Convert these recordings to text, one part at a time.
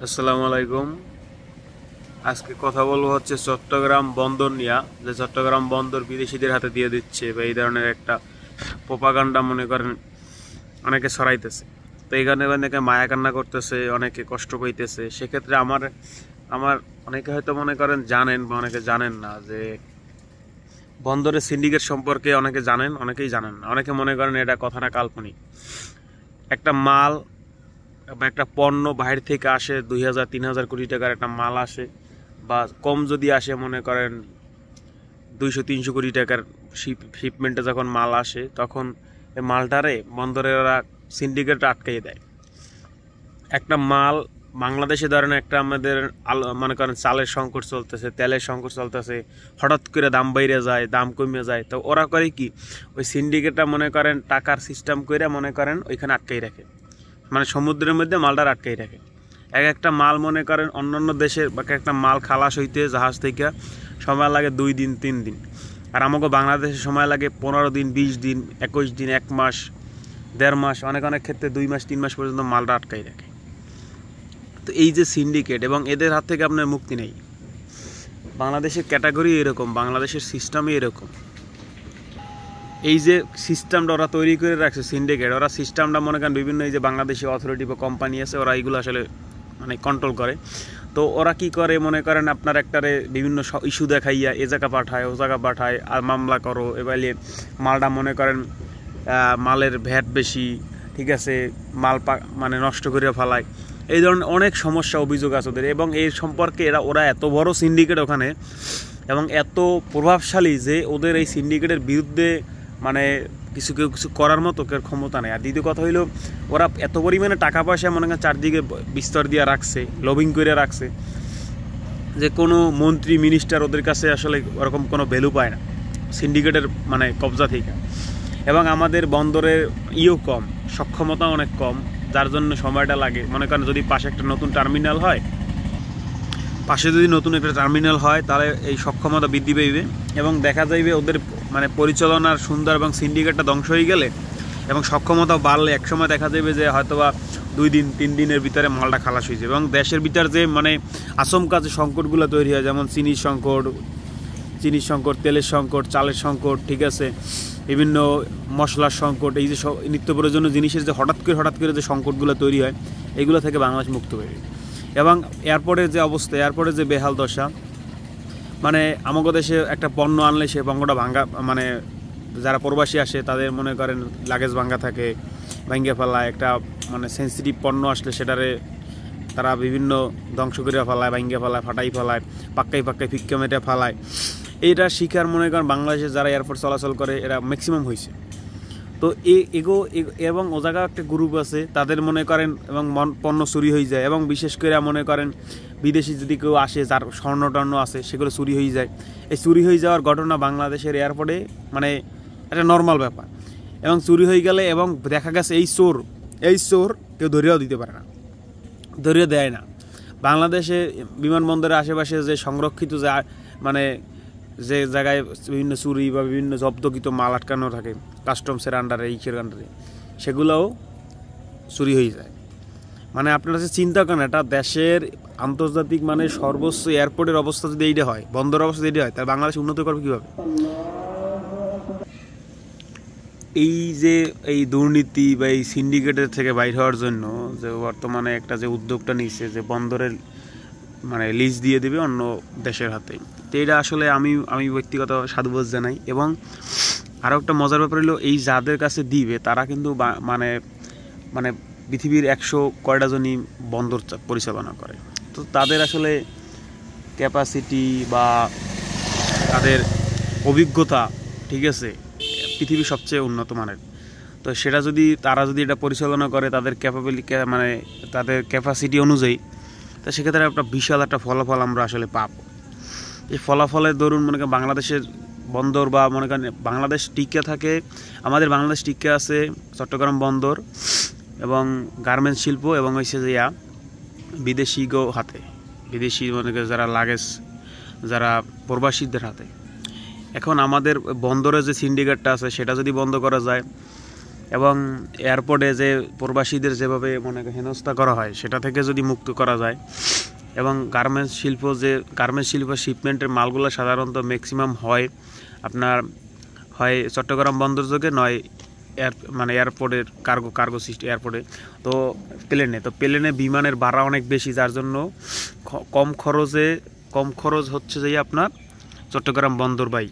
আসসালামু আলাইকুম। আজকে কথা বলবো হচ্ছে চট্টগ্রাম বন্দর নিয়ে, যে চট্টগ্রাম বন্দর বিদেশিদের হাতে দিয়ে দিচ্ছে বা এই ধরনের একটা প্রোপাগান্ডা মনে করেন অনেকে ছড়াইতেছে। তো এইখানে অনেকে মায়া কান্না করতেছে, অনেকে কষ্ট পাইতেছে। সেক্ষেত্রে আমার আমার অনেকে হয়তো মনে করেন জানেন বা অনেকে জানেন না যে বন্দরের সিন্ডিকেট সম্পর্কে অনেকে জানেন, অনেকেই জানেন না। অনেকে মনে করেন এটা কথাটা কাল্পনিক। একটা মাল বা একটা পণ্য বাইরে থেকে আসে, 2000-3000 কোটি টাকার একটা মাল আসে, বা কম যদি আসে মনে করেন 200-300 কোটি টাকার শিপমেন্টে যখন মাল আসে, তখন এই মালটারে বন্দরে ওরা সিন্ডিকেট আটকাই দেয়। একটা মাল বাংলাদেশে ধরেন একটা আমাদের মনে করেন চালের সংকট চলতেছে, তেলের সংকট চলতেছে, হঠাৎ করে দাম বাইরে যায়, দাম কমে যায়, তো ওরা করে কি, ওই সিন্ডিকেটটা মনে করেন টাকার সিস্টেম করে মনে করেন ওইখানে আটকাই রাখে, মানে সমুদ্রের মধ্যে মালটা আটকাই রাখে। এক একটা মাল মনে করেন অন্যান্য দেশের বা একটা মাল খালাস হইতে জাহাজ থেকে সময় লাগে 2 দিন 3 দিন, আর আমাকে বাংলাদেশে সময় লাগে 15 দিন, 20 দিন, 21 দিন, 1 মাস, 1.5 মাস, অনেক অনেক ক্ষেত্রে 2 মাস 3 মাস পর্যন্ত মালটা আটকাই রাখে। তো এই যে সিন্ডিকেট এবং এদের হাত থেকে আপনার মুক্তি নেই। বাংলাদেশের ক্যাটাগরি এরকম, বাংলাদেশের সিস্টেমই এরকম। এই যে সিস্টেমটা ওরা তৈরি করে রাখছে সিন্ডিকেট, ওরা সিস্টেমটা মনে করেন বিভিন্ন এই যে বাংলাদেশি অথরিটি বা কোম্পানি আছে, ওরা এইগুলো আসলে মানে কন্ট্রোল করে। তো ওরা কি করে মনে করেন আপনার একটারে বিভিন্ন ইস্যু দেখাইয়া এ জায়গা পাঠায়, ও জায়গা পাঠায়, আর মামলা করো, এবারে মালটা মনে করেন মালের ভ্যাট বেশি, ঠিক আছে, মাল মানে নষ্ট করে ফেলায়। এই ধরনের অনেক সমস্যা অভিযোগ আছে ওদের, এবং এই সম্পর্কে ওরা এত বড় সিন্ডিকেট ওখানে, এবং এত প্রভাবশালী যে ওদের এই সিন্ডিকেটের বিরুদ্ধে মানে কিছু করার মতো ক্ষমতা নেই। আর দ্বিতীয় কথা হইলো, ওরা এত পরিমাণে টাকা পয়সা মনে করেন চারদিকে বিস্তর দিয়ে রাখছে, লবিং করে রাখছে, যে কোনো মন্ত্রী মিনিস্টার ওদের কাছে আসলে ওরকম কোনো ভ্যালু পায় না সিন্ডিকেটের মানে কবজা থেকে। এবং আমাদের বন্দরের কম, সক্ষমতা অনেক কম, যার জন্য সময়টা লাগে। মনে করেন যদি পাশে একটা নতুন টার্মিনাল হয়, তাহলে এই সক্ষমতা বৃদ্ধি পাইবে, এবং দেখা যাইবে ওদের মানে পরিচালনার সুন্দর এবং সিন্ডিকেটটা ধ্বংস হয়ে গেলে এবং সক্ষমতা বাড়লে একসময় দেখা যাবে যে হয়তোবা 2 দিন 3 দিনের ভিতরে মালটা খালাস হয়ে যাবে। এবং দেশের ভিতর যে মানে আচমকা যে সংকটগুলো তৈরি হয়, যেমন চিনির সংকট, তেলের সংকট, চালের সংকট, ঠিক আছে, বিভিন্ন মশলার সংকট, এই যে নিত্য প্রয়োজনীয় জিনিসের যে হঠাৎ করে যে সংকটগুলো তৈরি হয়, এইগুলো থেকে বাংলাদেশ মুক্ত পাবে। এবং এয়ারপোর্টের যে অবস্থা, এয়ারপোর্টের যে বেহাল দশা, মানে আমাদের দেশে একটা পণ্য আনলে সে পণ্যটা ভাঙ্গা, মানে যারা প্রবাসী আসে তাদের মনে করেন লাগেজ ভাঙ্গা থাকে, ভাঙ্গে ফেলায়। একটা মানে সেন্সিটিভ পণ্য আসলে সেটারে তারা বিভিন্ন ধ্বংস করে ফেলায়, ভাঙ্গে ফেলায়, ফাটাই ফেলায়, পাক্কাই ফিক্কা মেটে ফেলায়। এইটা শিকার মনে করেন বাংলাদেশে যারা এয়ারপোর্ট চলাচল করে এরা ম্যাক্সিমাম হয়েছে। তো এবং ও জায়গায় একটা গ্রুপ আছে, তাদের মনে করেন এবং পণ্য চুরি হয়ে যায়, এবং বিশেষ করে মনে করেন বিদেশি যদি কেউ আসে যার স্বর্ণ আছে সেগুলো চুরি হয়ে যায়। এই চুরি হয়ে যাওয়ার ঘটনা বাংলাদেশের এয়ারপোর্টে মানে একটা নর্মাল ব্যাপার। এবং চুরি হয়ে গেলে এবং দেখা গেছে এই চোর কেউ ধরিয়েও দিতে পারে না, ধরিয়ে দেয় না। বাংলাদেশে বিমানবন্দরের আশেপাশে যে সংরক্ষিত যে মানে যে জায়গায় বিভিন্ন চুরি বা বিভিন্ন জব্দকৃত মাল আটকানো থাকে কাস্টমসের আন্ডারে, আন্ডারে, সেগুলোও চুরি হয়ে যায়। মানে আপনারা যে চিন্তা করেন, একটা দেশের আন্তর্জাতিক মানে সর্বোচ্চ এয়ারপোর্টের অবস্থা যদি এইটা হয়, বন্দর অবস্থা যদি হয়, তাহলে বাংলাদেশ উন্নত করবে কীভাবে? এই যে এই দুর্নীতি বা এই সিন্ডিকেটের থেকে বাইর হওয়ার জন্য যে বর্তমানে একটা যে উদ্যোগটা নিচ্ছে, যে বন্দরের মানে লিজ দিয়ে দেবে অন্য দেশের হাতে, তো এটা আসলে আমি ব্যক্তিগত সাধুবাদ জানাই। এবং আরও একটা মজার ব্যাপার হলো, এই যাদের কাছে দিবে তারা কিন্তু মানে মানে পৃথিবীর 100 কয়টা জনই বন্দর পরিচালনা করে। তো তাদের আসলে ক্যাপাসিটি বা তাদের অভিজ্ঞতা, ঠিক আছে, পৃথিবীর সবচেয়ে উন্নত মানের। তো সেটা যদি তারা এটা পরিচালনা করে তাদের মানে তাদের ক্যাপাসিটি অনুযায়ী, তো সেক্ষেত্রে একটা বিশাল একটা ফলাফল আমরা আসলে পাব। এই ফলাফলের দরুন মনে করেন বাংলাদেশের বন্দর বা মনে করেন বাংলাদেশ টিকে থাকে, আমাদের বাংলাদেশ টিকে আছে চট্টগ্রাম বন্দর এবং গার্মেন্টস শিল্প, এবং হচ্ছে যে বিদেশি হাতে, বিদেশি মনে করেন যারা লাগেজ, যারা প্রবাসীদের হাতে। এখন আমাদের বন্দরে যে সিন্ডিকেটটা আছে সেটা যদি বন্ধ করা যায়, এবং এয়ারপোর্টে যে প্রবাসীদের যেভাবে মনে হেনস্থা করা হয় সেটা থেকে যদি মুক্ত করা যায়, এবং গার্মেন্টস শিল্প শিপমেন্টের মালগুলো সাধারণত ম্যাক্সিমাম হয় আপনার হয় চট্টগ্রাম বন্দর যোগে, নয় এয়ারপোর্টের কার্গো সিস্টেম এয়ারপোর্টে, তো প্লেনে বিমানের ভাড়া অনেক বেশি, যার জন্য কম খরচ হচ্ছে যে আপনার চট্টগ্রাম বন্দর বাই।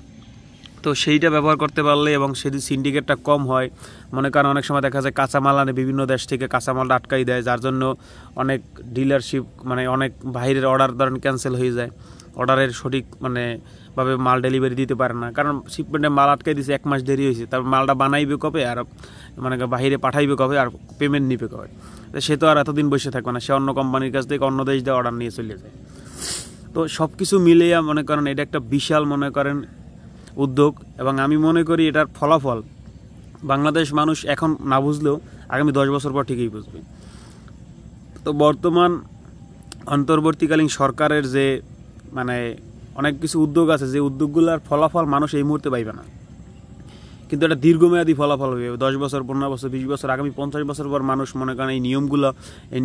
তো সেইটা ব্যবহার করতে পারলে এবং যদি সিন্ডিকেটটা কম হয়, মনে করেন অনেক সময় দেখা যায় কাঁচামাল আনে বিভিন্ন দেশ থেকে, কাঁচামালটা আটকাই দেয়, যার জন্য অনেক ডিলারশিপ অনেক বাইরের অর্ডার ধরেন ক্যান্সেল হয়ে যায়, অর্ডারের সঠিক ভাবে মাল ডেলিভারি দিতে পারে না, কারণ শিপমেন্টে মাল আটকাই দিয়েছে, 1 মাস দেরি হয়েছে, তারপর মালটা বানাইবে কবে আর বাইরে পাঠাইবে কবে আর পেমেন্ট নিবে কবে, সে তো আর এতদিন বসে থাকবে না, সে অন্য কোম্পানির কাছ থেকে অন্য দেশ দিয়ে অর্ডার নিয়ে চলে যায়। তো সব কিছু মিলিয়ে মনে করেন এটা একটা বিশাল উদ্যোগ, এবং আমি মনে করি এটার ফলাফল বাংলাদেশ মানুষ এখন না বুঝলেও আগামী 10 বছর পর ঠিকই বুঝবে। তো বর্তমান অন্তর্বর্তীকালীন সরকারের যে অনেক কিছু উদ্যোগ আছে, যে উদ্যোগগুলোর ফলাফল মানুষ এই মুহূর্তে পাইবে না, কিন্তু এটা দীর্ঘমেয়াদী ফলাফল হবে 10 বছর, 15 বছর, 20 বছর, আগামী 50 বছর পর মানুষ মনে করেন এই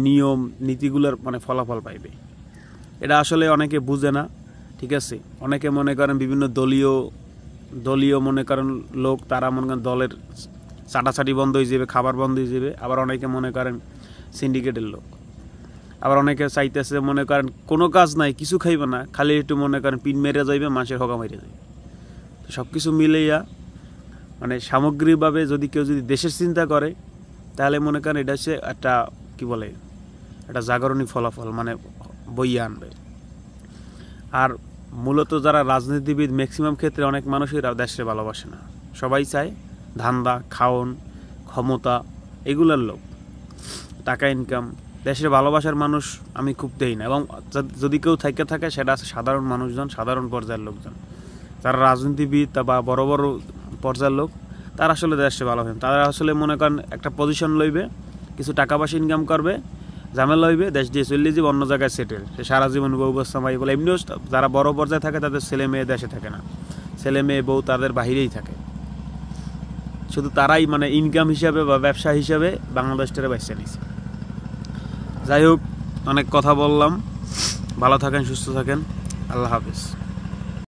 নিয়ম নীতিগুলোর ফলাফল পাইবে। এটা আসলে অনেকে বুঝে না, ঠিক আছে। অনেকে মনে করেন বিভিন্ন দলীয় মনে করেন লোক, তারা মনে করেন দলের চাটাচাটি বন্ধ হয়ে যাবে, খাবার বন্ধ হয়ে যাবে। আবার অনেকে মনে করেন সিন্ডিকেটের লোক, আবার অনেকে চাইতেছে মনে করেন কোনো কাজ নাই, কিছু খাইবে না, খালি একটু মনে করেন পিন মেরে যাইবে, মাছের হকা মেরে যাবে। সব কিছু মিলেইয়া সামগ্রিকভাবে যদি কেউ দেশের চিন্তা করে, তাহলে মনে করেন এটা হচ্ছে একটা একটা জাগরণী ফলাফল বইয়ে আনবে। আর মূলত যারা রাজনীতিবিদ, ম্যাক্সিমাম ক্ষেত্রে অনেক মানুষই দেশে ভালোবাসে না, সবাই চায় ধান্দা, খাওন, ক্ষমতা, এগুলোর লোক, টাকা ইনকাম। দেশের ভালোবাসার মানুষ আমি খুব দেই না, এবং যদি কেউ থাকে সেটা আছে সাধারণ মানুষজন, সাধারণ পর্যায়ের লোকজন, যারা রাজনীতিবিদ বা বড় বড় পর্যায়ের লোক, তারা আসলে দেশে ভালোবাসেন। তারা আসলে মনে করেন একটা পজিশন লইবে, কিছু টাকা পয়সা ইনকাম করবে, ঝামেলা হইবে, দেশ দিয়ে চলে যাবে, অন্য জায়গায় সেটেল, সে সারা জীবন বউ বাচ্চা মাই বলে। এমনিও যারা বড় পর্যায়ে থাকে তাদের ছেলে মেয়ে দেশে থাকে না, ছেলে মেয়ে বউ তাদের বাহিরেই থাকে, শুধু তারাই ইনকাম হিসাবে বা ব্যবসা হিসাবে বাংলাদেশটারে বেছে নিছে। যাই হোক, অনেক কথা বললাম, ভালো থাকেন, সুস্থ থাকেন, আল্লাহ হাফেজ।